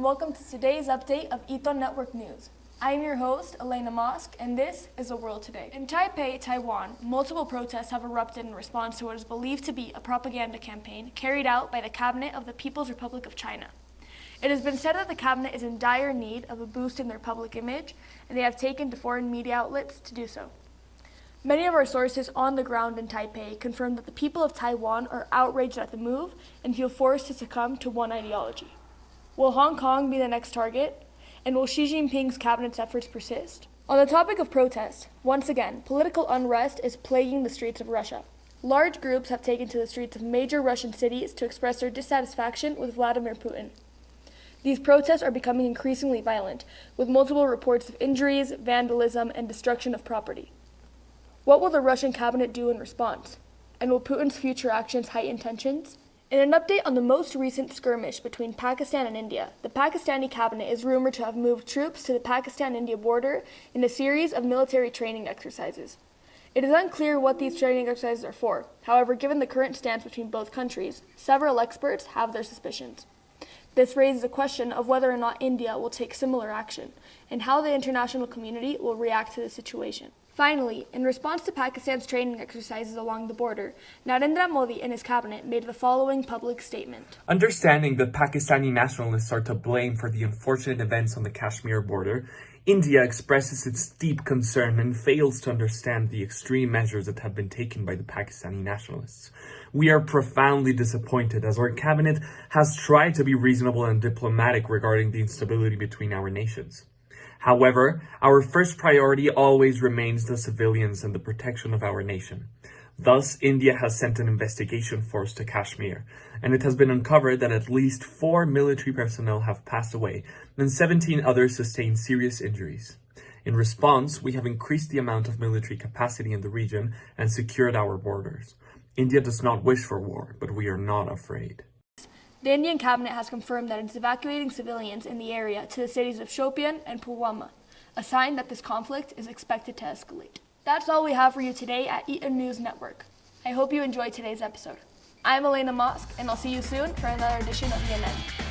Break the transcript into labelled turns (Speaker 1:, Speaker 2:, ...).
Speaker 1: and welcome to today's update of Eton Network News. I am your host, Elena Mosk, and this is The World Today. In Taipei, Taiwan, multiple protests have erupted in response to what is believed to be a propaganda campaign carried out by the Cabinet of the People's Republic of China. It has been said that the Cabinet is in dire need of a boost in their public image, and they have taken to foreign media outlets to do so. Many of our sources on the ground in Taipei confirm that the people of Taiwan are outraged at the move and feel forced to succumb to one ideology. Will Hong Kong be the next target? And will Xi Jinping's cabinet's efforts persist? On the topic of protests, once again, political unrest is plaguing the streets of Russia. Large groups have taken to the streets of major Russian cities to express their dissatisfaction with Vladimir Putin. These protests are becoming increasingly violent, with multiple reports of injuries, vandalism, and destruction of property. What will the Russian cabinet do in response? And will Putin's future actions heighten tensions? In an update on the most recent skirmish between Pakistan and India, the Pakistani cabinet is rumored to have moved troops to the Pakistan-India border in a series of military training exercises. It is unclear what these training exercises are for. However, given the current stance between both countries, several experts have their suspicions. This raises a question of whether or not India will take similar action, and how the international community will react to the situation. Finally, in response to Pakistan's training exercises along the border, Narendra Modi and his cabinet made the following public statement.
Speaker 2: Understanding that Pakistani nationalists are to blame for the unfortunate events on the Kashmir border, India expresses its deep concern and fails to understand the extreme measures that have been taken by the Pakistani nationalists. We are profoundly disappointed as our cabinet has tried to be reasonable and diplomatic regarding the instability between our nations. However, our first priority always remains the civilians and the protection of our nation. Thus, India has sent an investigation force to Kashmir, and it has been uncovered that at least 4 military personnel have passed away and 17 others sustained serious injuries. In response, we have increased the amount of military capacity in the region and secured our borders. India does not wish for war, but we are not afraid.
Speaker 1: The Indian cabinet has confirmed that it is evacuating civilians in the area to the cities of Shopian and Pulwama, a sign that this conflict is expected to escalate. That's all we have for you today at Eton News Network. I hope you enjoyed today's episode. I'm Elena Mosk, and I'll see you soon for another edition of ENN.